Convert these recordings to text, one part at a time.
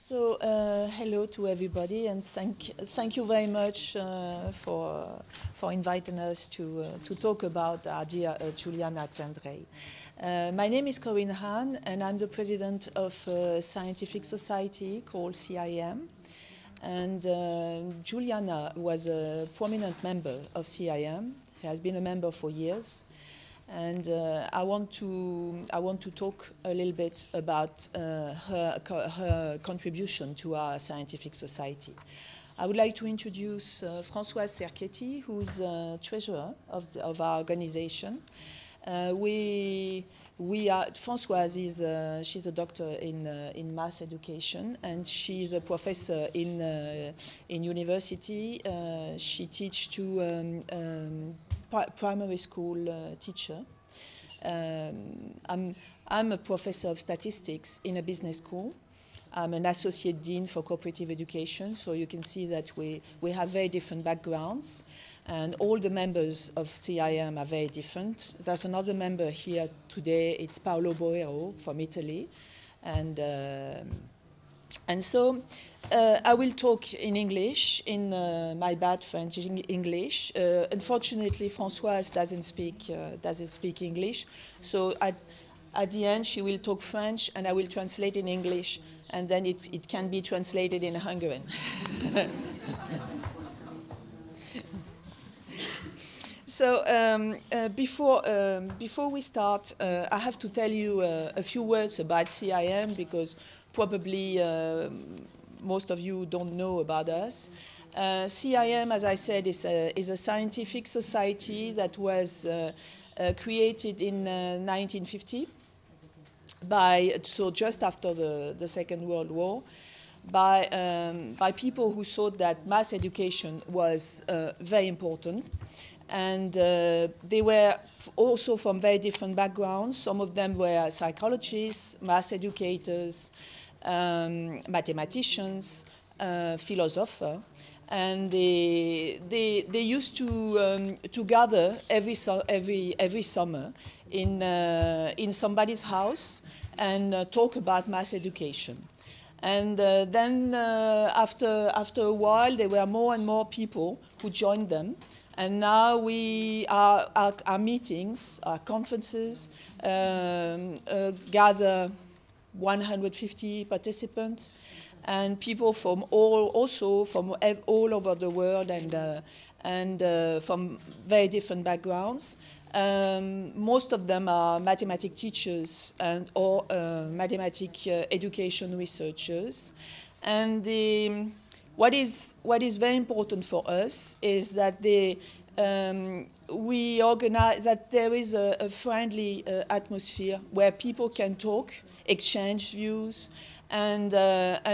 Hello to everybody, and thank you very much for inviting us to talk about our dear Juliana Zandrey. My name is Corinne Hahn, and I'm the president of a scientific society called CIM. And Juliana was a prominent member of CIM. She has been a member for years. And I want to talk a little bit about her contribution to our scientific society. I would like to introduce Françoise Serchetti, who's treasurer of our organization. Françoise she's a doctor in math education, and she's a professor in university. She teaches to primary school teacher. I'm a professor of statistics in a business school. I'm an associate dean for cooperative education, so you can see that we have very different backgrounds, and all the members of CIM are very different. There's another member here today. It's Paolo Boero from Italy, and so I will talk in English, in my bad French English. Unfortunately, Françoise doesn't speak English, so at the end she will talk French, and I will translate in English, and then it can be translated in Hungarian. So before we start, I have to tell you a few words about CIM, because probably most of you don't know about us. CIM, as I said, is a scientific society that was created in 1950 just after the Second World War, by people who thought that math education was very important. And they were also from very different backgrounds. Some of them were psychologists, math educators, mathematicians, philosophers, and they used to gather every summer in somebody's house and talk about math education. And then after a while, there were more and more people who joined them. And now our meetings, our conferences, gather 150 participants, and people from all over the world, and from very different backgrounds. Most of them are mathematics teachers or mathematics education researchers. And what is very important for us is that we organize that there is a friendly atmosphere where people can talk, exchange views, and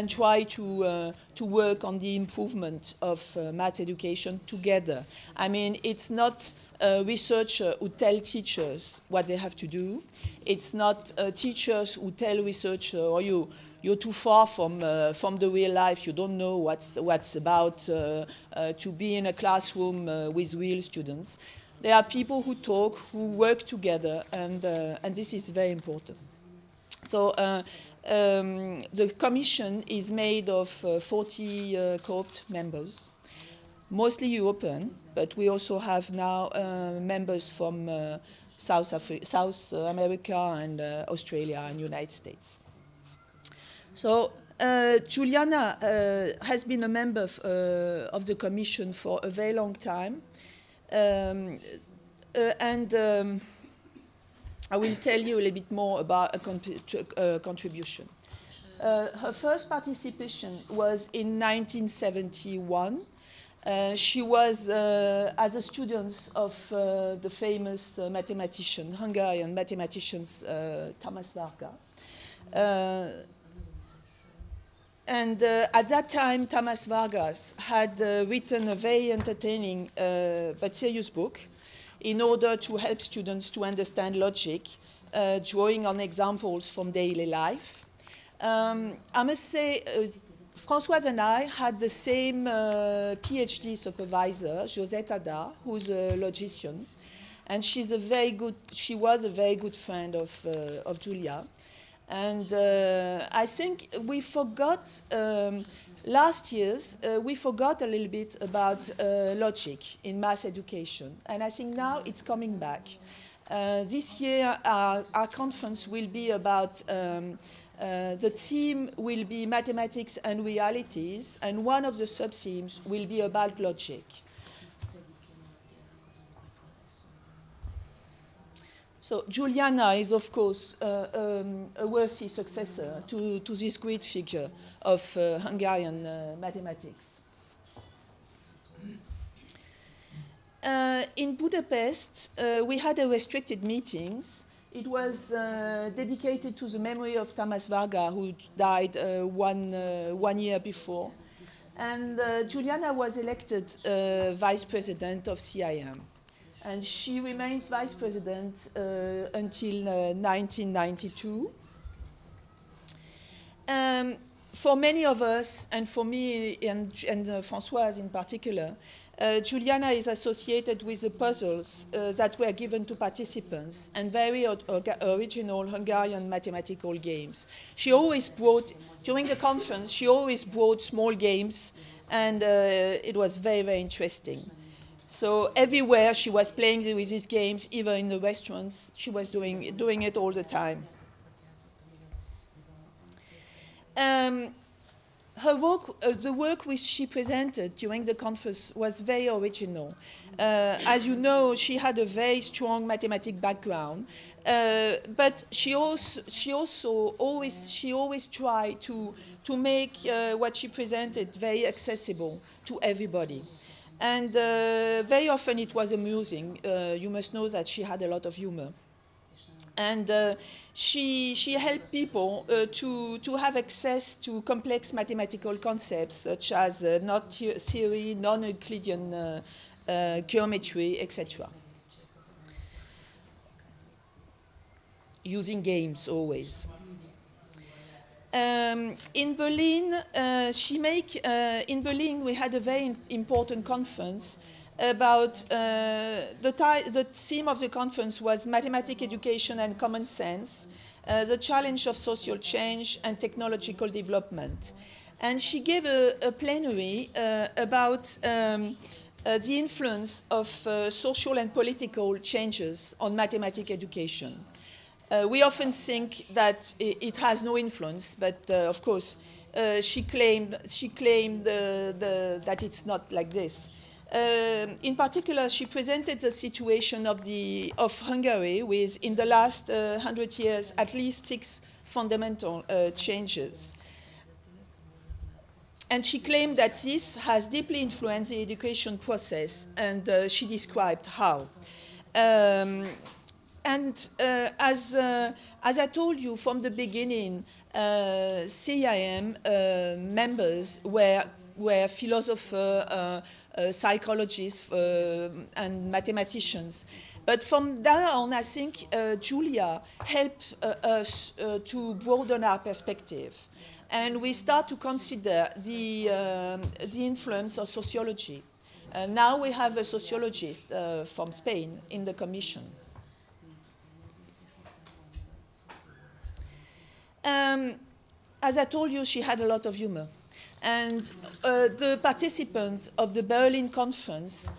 try to work on the improvement of math education together. I mean, it's not a researcher who tell teachers what they have to do. It's not teachers who tell researchers, or you're too far from the real life. You don't know what's about to be in a classroom with real students. There are people who talk, who work together, and this is very important. So the commission is made of 40 co-opt members, mostly European, but we also have now members from South America and Australia and United States. So Juliana has been a member of the commission for a very long time, and I will tell you a little bit more about a contribution. Her first participation was in 1971. She was as a student of the famous Hungarian mathematician Tamás Varga. And at that time, Tamás Vargas had written a very entertaining but serious book in order to help students to understand logic, drawing on examples from daily life. I must say, Françoise and I had the same PhD supervisor, Josette Ada, who's a logician, and she was a very good friend of Julia. And I think we forgot, last years, we forgot a little bit about logic in mass education. And I think now it's coming back. This year, our conference will be about, the theme will be mathematics and realities, and one of the sub-themes will be about logic. So Juliana is, of course, a worthy successor to this great figure of Hungarian mathematics. In Budapest, we had a restricted meetings. It was dedicated to the memory of Tamás Varga, who died one year before. And Juliana was elected vice president of CIM. And she remains vice president until 1992. For many of us, and for me and Françoise in particular, Juliana is associated with the puzzles that were given to participants and very original Hungarian mathematical games. She always brought, during the conference, she always brought small games, and it was very, very interesting. So everywhere she was playing with these games, even in the restaurants, she was doing it all the time. Her work, the work which she presented during the conference was very original. As you know, she had a very strong mathematical background, but she always tried to make what she presented very accessible to everybody. And very often it was amusing. You must know that she had a lot of humor. And she helped people to have access to complex mathematical concepts such as knot theory, non-Euclidean geometry, etc. Using games always. In Berlin, in Berlin we had a very important conference about, the theme of the conference was mathematics education and common sense, the challenge of social change and technological development. And she gave a plenary about the influence of social and political changes on mathematics education. We often think that it has no influence, but of course, she claimed that it's not like this. In particular, she presented the situation of Hungary with, in the last 100 years, at least 6 fundamental changes. And she claimed that this has deeply influenced the education process, and she described how. And as I told you from the beginning, CIM members were philosophers, psychologists, and mathematicians. But from that on, I think Julia helped us to broaden our perspective. And we start to consider the influence of sociology. Now we have a sociologist from Spain in the commission. As I told you, she had a lot of humor. And the participants of the Berlin conference,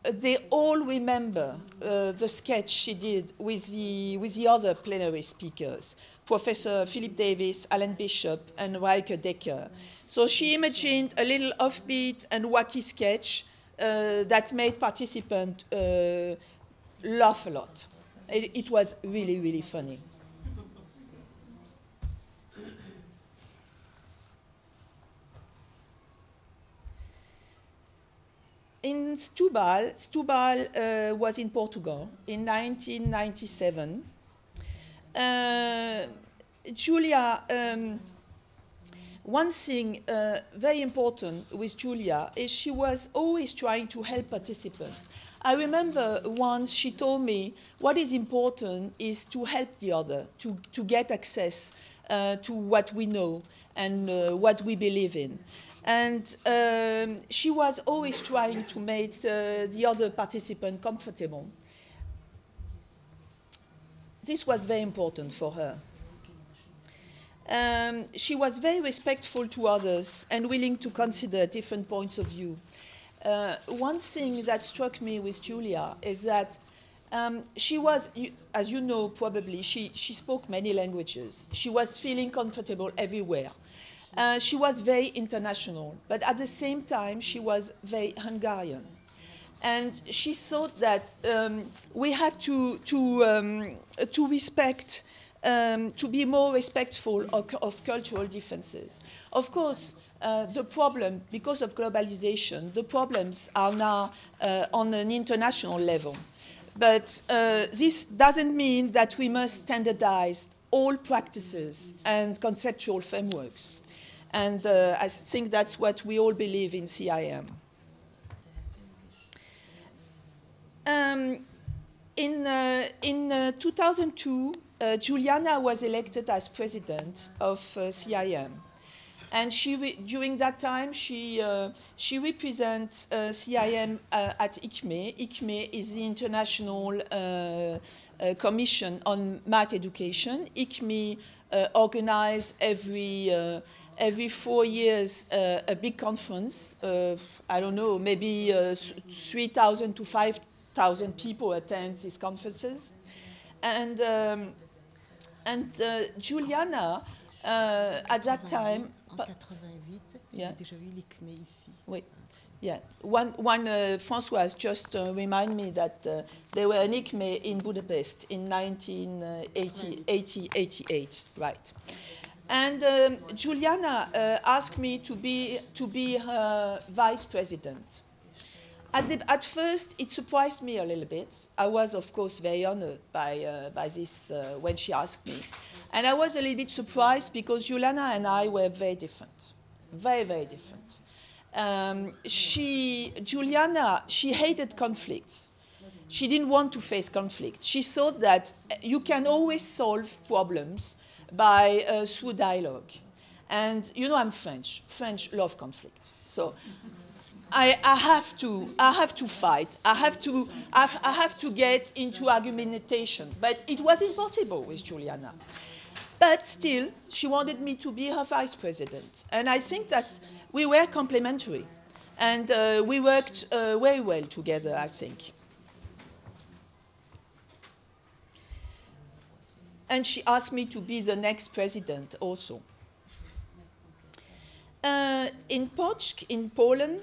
they all remember the sketch she did with the other plenary speakers, Professor Philip Davis, Alan Bishop, and Reike Decker. So she imagined a little offbeat and wacky sketch that made participants laugh a lot. It was really, really funny. In Setúbal was in Portugal in 1997. Julia, one thing very important with Julia is she was always trying to help participants. I remember once she told me what is important is to help the other, to get access to what we know and what we believe in. And she was always trying to make the other participant comfortable. This was very important for her. She was very respectful to others and willing to consider different points of view. One thing that struck me with Julia is that she was, as you know probably, she spoke many languages. She was feeling comfortable everywhere. She was very international, but at the same time, she was very Hungarian. And she thought that we had to respect, to be more respectful of cultural differences. Of course, the problem, because of globalization, the problems are now on an international level. But this doesn't mean that we must standardize all practices and conceptual frameworks. And I think that's what we all believe in CIM. In 2002, Juliana was elected as president of CIM. And during that time, she represents CIM at ICME. ICME is the International Commission on Math Education. ICME organizes every 4 years a big conference. I don't know, maybe 3,000 to 5,000 people attend these conferences. And Juliana, at that time... En 88, yeah. Il y a déjà eu l'ICME ici. Oui. Yeah. Françoise just remind me that there were an ICME in Budapest in 1988, right? And Juliana asked me to be her vice president. At first, it surprised me a little bit. I was, of course, very honored by this when she asked me. And I was a little bit surprised because Juliana and I were very different, very, very different. Juliana, she hated conflict. She didn't want to face conflict. She thought that you can always solve problems through dialogue. And you know I'm French. French love conflict. So I have to fight. I have to get into argumentation. But it was impossible with Juliana. But still, she wanted me to be her vice president. And I think that we were complementary. And we worked very well together, I think. And she asked me to be the next president also. In Płock, in Poland,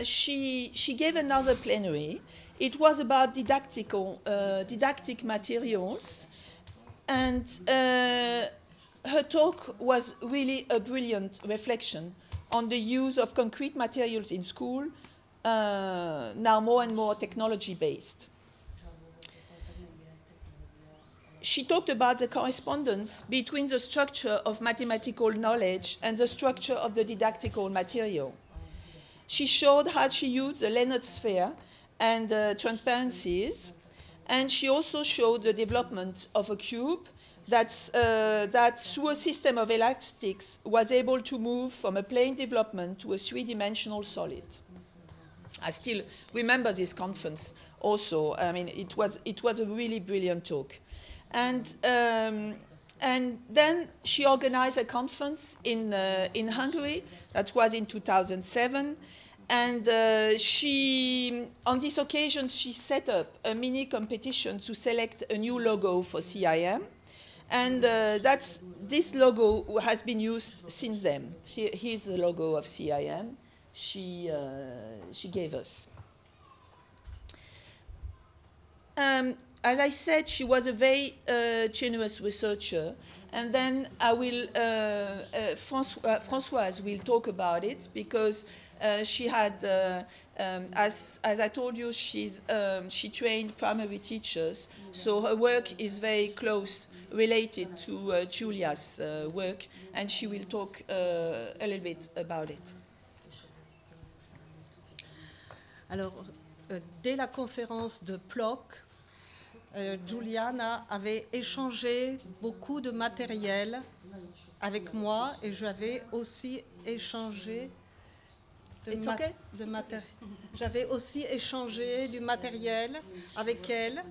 she gave another plenary. It was about didactic materials. And her talk was really a brilliant reflection on the use of concrete materials in school, now more and more technology-based. She talked about the correspondence between the structure of mathematical knowledge and the structure of the didactical material. She showed how she used the Leonard sphere and transparencies, and she also showed the development of a cube that through a system of elastics was able to move from a plane development to a three-dimensional solid. I still remember this conference also. I mean, it was a really brilliant talk. And then she organized a conference in Hungary. That was in 2007. And on this occasion, she set up a mini competition to select a new logo for CIM. And this logo has been used since then. Here's the logo of CIM she gave us. As I said, she was a very generous researcher. And then Françoise will talk about it because she had, as I told you, she trained primary teachers. So her work is very close related to Julia's work, and she will talk a little bit about it. Alors, dès la conférence de Płock, Juliana avait échangé beaucoup de matériel avec moi et j'avais aussi échangé J'avais aussi échangé du matériel avec elle,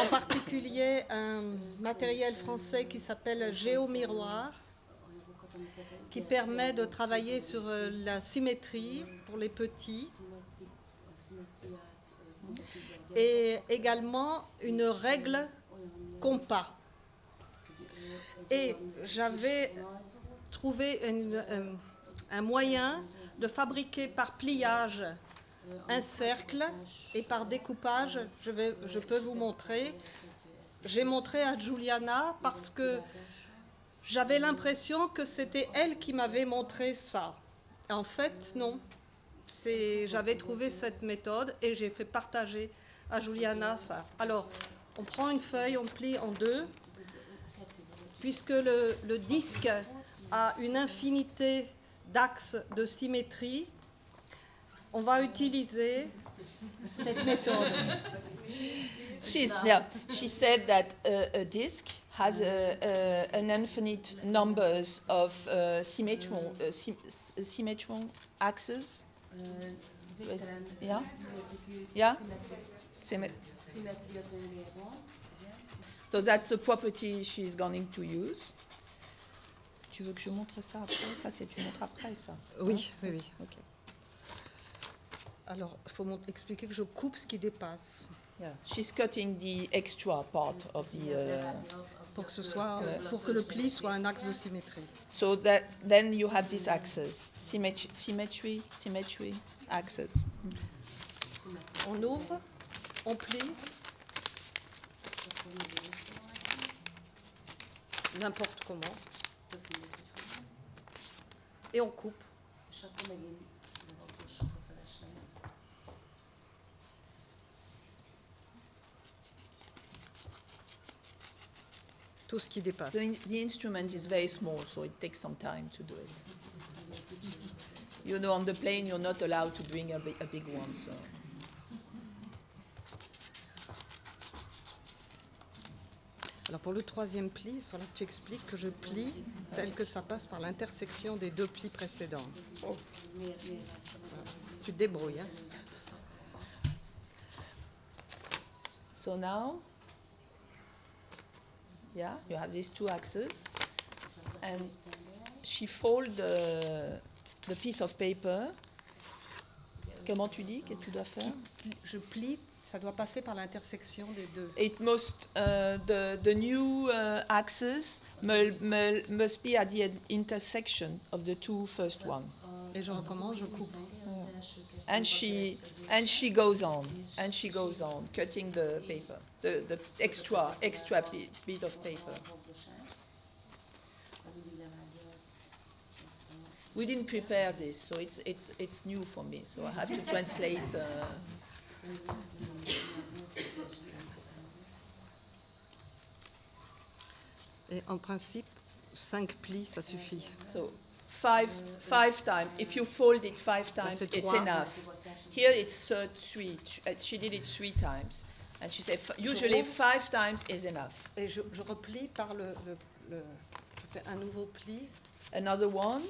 en particulier un matériel français qui s'appelle Géomiroir qui permet de travailler sur la symétrie pour les petits. Et également une règle compas. Et j'avais trouvé un moyen de fabriquer par pliage un cercle et par découpage, je peux vous montrer. J'ai montré à Juliana parce que j'avais l'impression que c'était elle qui m'avait montré ça. En fait, non. J'avais trouvé cette méthode et j'ai fait partager à Juliana ça. Alors, on prend une feuille, on plie en deux. Puisque le disque a une infinité d'axes de symétrie, on va utiliser cette méthode. She said that a disk has an infinite numbers of symmetrical axes. Yeah? Yeah? So that's the property she's going to use. Tu veux que je montre ça après? Ça, tu montres après, ça? Oui, oui, oui. Okay. Alors, il faut expliquer que je coupe ce qui dépasse. Yeah. She's cutting the extra part of the... pour que le pli soit un axe de symétrie. So that then you have these axes, symmetry axes. On ouvre, on plie. N'importe comment. Et on coupe. Tout ce qui dépasse. The instrument is very small, so it takes some time to do it. You know, on the plane, you're not allowed to bring a big one, so... Alors pour le troisième pli, il faudra que tu expliques que je plie tel que ça passe par l'intersection des deux plis précédents. Oh. Voilà. Tu te débrouilles. Hein? So now, yeah, you have these two axes, and she fold the piece of paper. Comment tu dis? Qu'est-ce que tu dois faire? Je plie. Ça doit passer par l'intersection des deux. It must the new axes must be at the intersection of the two first one. Et je recommence, je coupe. And she goes on cutting the paper, the extra bit of paper. We didn't prepare this, so it's new for me. So I have to translate. Et en principe, 5 plis, ça suffit. So five times. If you fold it 5 times, it's enough. Here it's 3. She did it 3 times, and she said usually 5 times is enough. Et je replie par je fais un nouveau pli. Another one.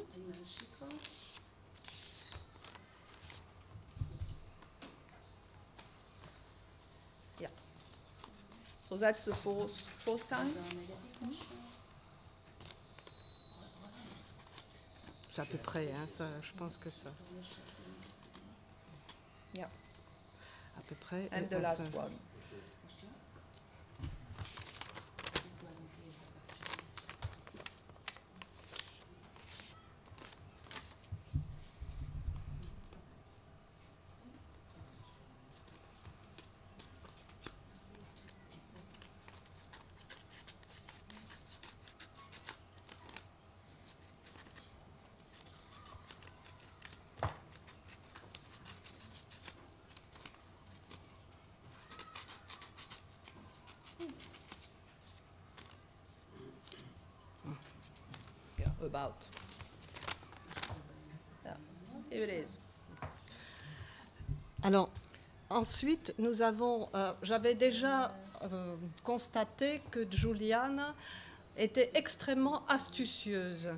Yeah. So that's the fourth time. C'est à peu près, hein, ça, je pense que ça. Yeah. À peu près. And the last one. About. Yeah. Here it is. Alors, ensuite, nous avons, j'avais déjà constaté que Juliana était extrêmement astucieuse.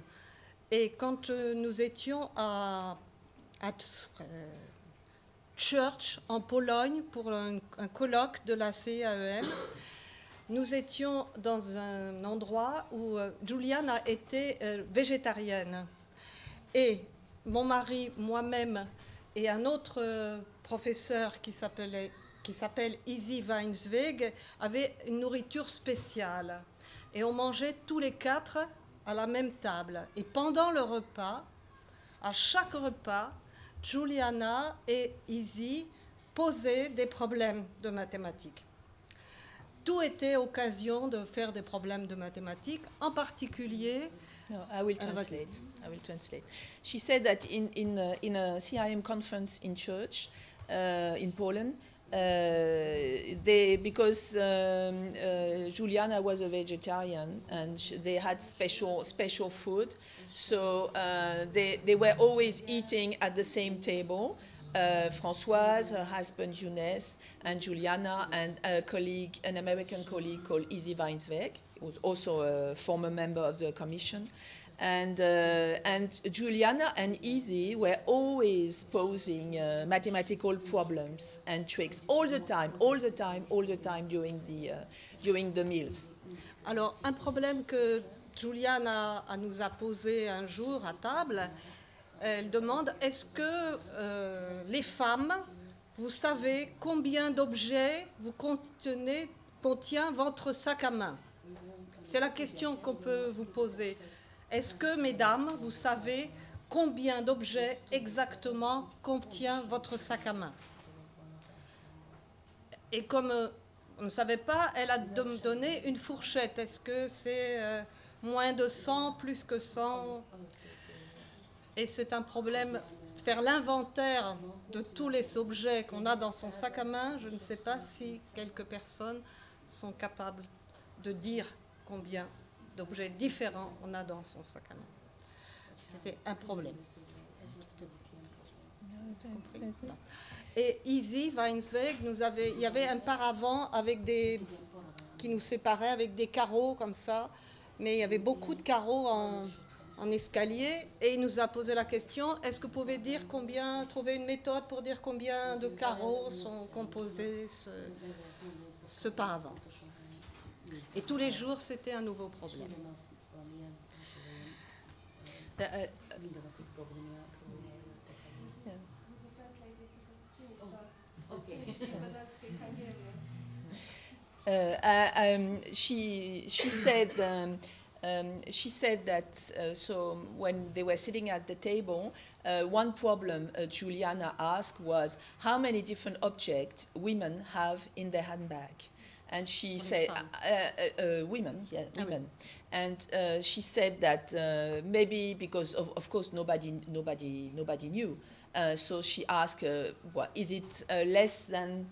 Et quand nous étions à Church, en Pologne, pour un colloque de la CAEM, nous étions dans un endroit où Juliana était végétarienne. Et mon mari, moi-même et un autre professeur qui s'appelle Izzy Weinsweg avaient une nourriture spéciale. Et on mangeait tous les 4 à la même table. Et pendant le repas, à chaque repas, Juliana et Izzy posaient des problèmes de mathématiques. Tout était occasion de faire des problèmes de mathématiques, en particulier... No, I will translate. She said that in a CIM conference in church in Poland, because Juliana was a vegetarian and they had special food, so they were always eating at the same table. Françoise, her husband Younes, and Juliana, and a colleague, an American colleague called Izzy Weinsweg, who was also a former member of the commission. And Juliana and Izzy were always posing mathematical problems and tricks all the time during the meals. Alors, un problème que Juliana nous a posé un jour à table, elle demande, est-ce que les femmes, vous savez combien d'objets contient votre sac à main? C'est la question qu'on peut vous poser. Est-ce que, mesdames, vous savez combien d'objets exactement contient votre sac à main? Et comme on ne savait pas, elle a donné une fourchette. Est-ce que c'est moins de 100, plus que 100? Et c'est un problème, faire l'inventaire de tous les objets qu'on a dans son sac à main. Je ne sais pas si quelques personnes sont capables de dire combien d'objets différents on a dans son sac à main. C'était un problème. Non. Et Izzy Weinsweg, il y avait un paravent qui nous séparait avec des carreaux comme ça, mais il y avait beaucoup de carreaux en escalier, et il nous a posé la question, est-ce que vous pouvez dire trouver une méthode pour dire combien de carreaux sont composés ce paravent? Et tous les jours, c'était un nouveau problème. She said that so when they were sitting at the table, one problem Juliana asked was how many different objects women have in their handbag. And she said, women. And she said that maybe because of course nobody knew. So she asked, is it less than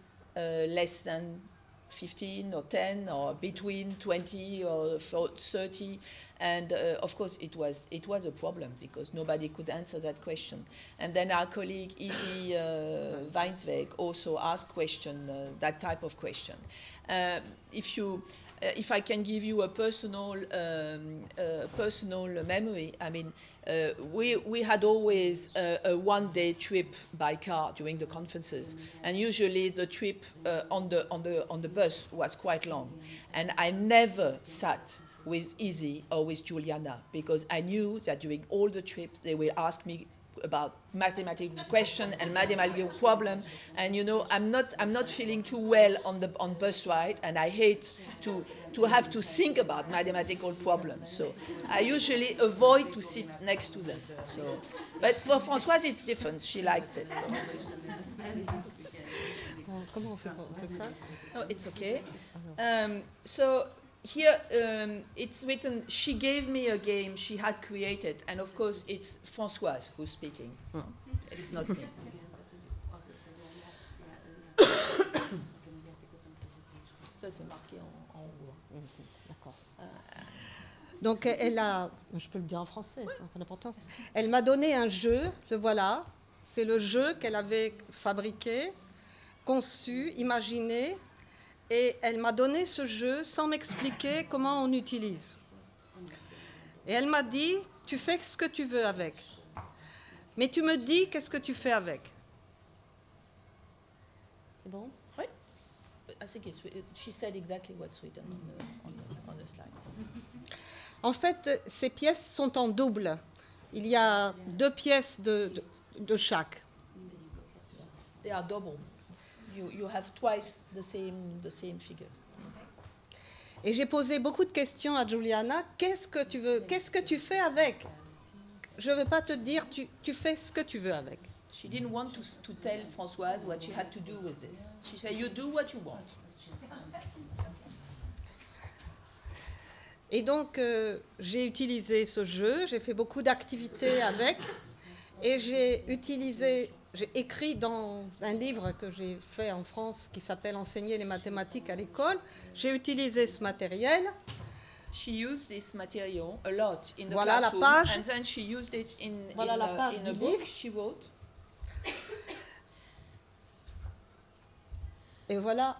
15 or 10 or between 20 or 30? And of course it was a problem because nobody could answer that question. And then our colleague Izzy Weinsweg also asked that type of question. If I can give you a personal memory, I mean, we had always a one-day trip by car during the conferences, and usually the trip on the bus was quite long, and I never sat with Izzy or with Juliana because I knew that during all the trips they will ask me about mathematical question and mathematical problem, and I'm not feeling too well on bus ride, and I hate to have to think about mathematical problems, so I usually avoid to sit next to them. So, but for Françoise it's different. She likes it. So. Comment on fait ça? Oh, it's okay. So. Here it's written, she gave me a game she had created, and of course it's Françoise who's speaking. It's not me. Ça c'est marqué en haut. D'accord. Donc je peux le dire en français, ça n'a pas d'importance. Elle m'a donné un jeu, le voilà. C'est le jeu qu'elle avait fabriqué, conçu, imaginé. Et elle m'a donné ce jeu sans m'expliquer comment on utilise. Et elle m'a dit, tu fais ce que tu veux avec. Mais tu me dis qu'est-ce que tu fais avec. C'est bon? Oui. I think she said exactly what's written on the slide. En fait, ces pièces sont en double. il y a 2 pièces de chaque. They are double. You have twice the same figure. Et j'ai posé beaucoup de questions à Juliana. Qu'est-ce que tu fais avec? Je ne veux pas te dire, tu fais ce que tu veux avec. She didn't want to tell Françoise what she had to do with this. She said, you do what you want. Et donc, j'ai utilisé ce jeu, j'ai fait beaucoup d'activités avec, et j'ai écrit dans un livre que j'ai fait en France qui s'appelle « Enseigner les mathématiques à l'école ». J'ai utilisé ce matériel. She used this material a lot in the Voilà classroom, la page. and then she used it in du a book livre. she wrote. Et voilà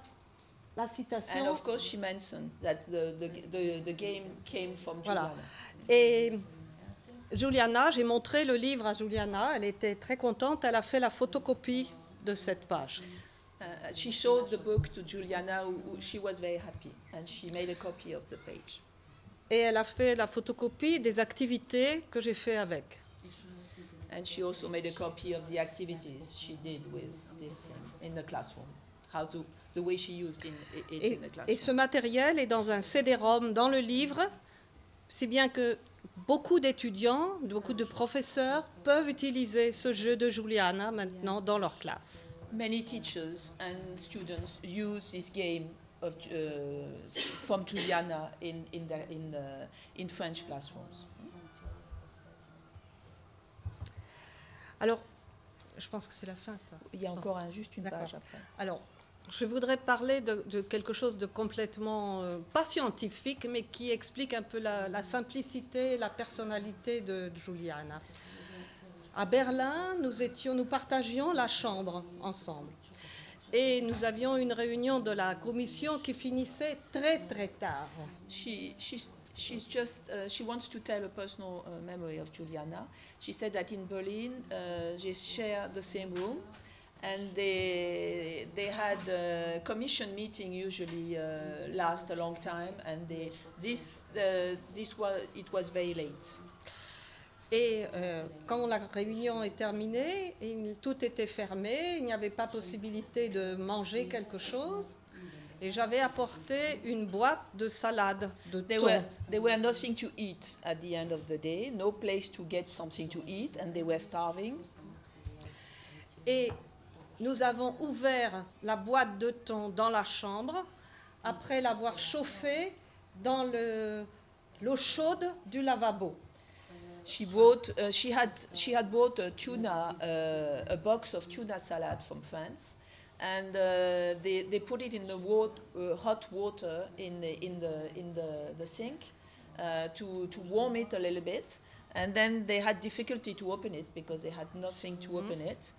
la citation. And of course, she mentioned that the game came from Voilà. Juliana. Et Juliana, j'ai montré le livre à Juliana, elle était très contente, elle a fait la photocopie de cette page. She showed the book to Juliana, who she was very happy, and she made a copy of the page. Et elle a fait la photocopie des activités que j'ai fait avec. And she also made a copy of the activities she did with this thing in the classroom. The way she used it in the classroom. Et ce matériel est dans un CD-ROM dans le livre, si bien que beaucoup d'étudiants, beaucoup de professeurs peuvent utiliser ce jeu de Juliana maintenant dans leur classe. Many teachers and students use this game from Juliana in French classrooms. Alors, je pense que c'est la fin, ça. Il y a encore juste une page après. Alors, je voudrais parler de quelque chose de complètement, pas scientifique, mais qui explique un peu la simplicité, la personnalité de Juliana. À Berlin, nous partagions la chambre ensemble. Et nous avions une réunion de la commission qui finissait très, très tard. She wants to tell a personal memory of Juliana. She said that in Berlin, they share the same room. And they had a commission meeting usually last a long time, and it was very late. Et quand la réunion est terminée, tout était fermé, il n'y avait pas possibilité de manger quelque chose. Et j'avais apporté une boîte de salade de thon. There were nothing to eat at the end of the day, no place to get something to eat, and they were starving. Et nous avons ouvert la boîte de thon dans la chambre, après l'avoir chauffée dans l'eau chaude du lavabo. She had bought a box of tuna salad from France, and they put it in the hot water in the sink to warm it a little bit, and then they had difficulty to open it because they had nothing to open it.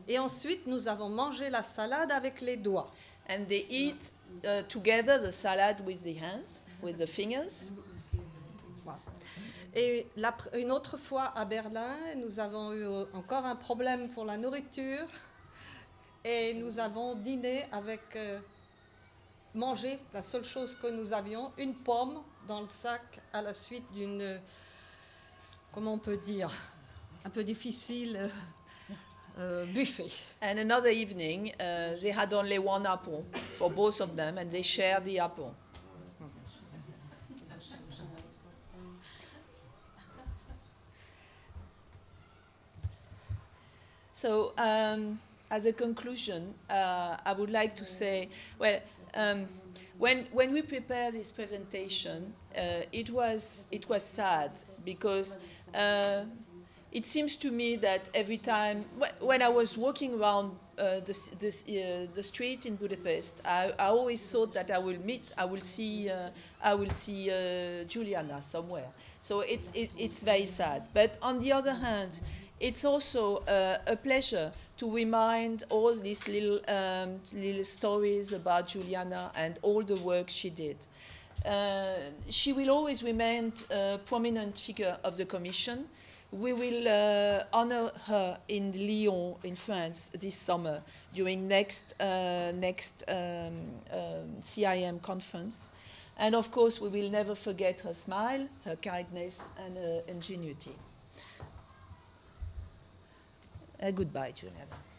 Et ensuite, nous avons mangé la salade avec les doigts. And they eat together the salad with the hands, with the fingers. Voilà. Et une autre fois à Berlin, nous avons eu encore un problème pour la nourriture et nous avons dîné avec, mangé, la seule chose que nous avions, une pomme dans le sac à la suite d'une, comment on peut dire, un peu difficile, buffet. And another evening, they had only one apple for both of them, and they shared the apple. So, as a conclusion, I would like to say, well, when we prepared this presentation, it was sad because it seems to me that every time when I was walking around the street in Budapest, I always thought that I will see Juliana somewhere. So it's very sad. But on the other hand, it's also a pleasure to remind all these little stories about Juliana and all the work she did. She will always remain a prominent figure of the Commission. We will honor her in Lyon, in France, this summer during next CIM conference. And of course, we will never forget her smile, her kindness, and her ingenuity. Goodbye, Juliana.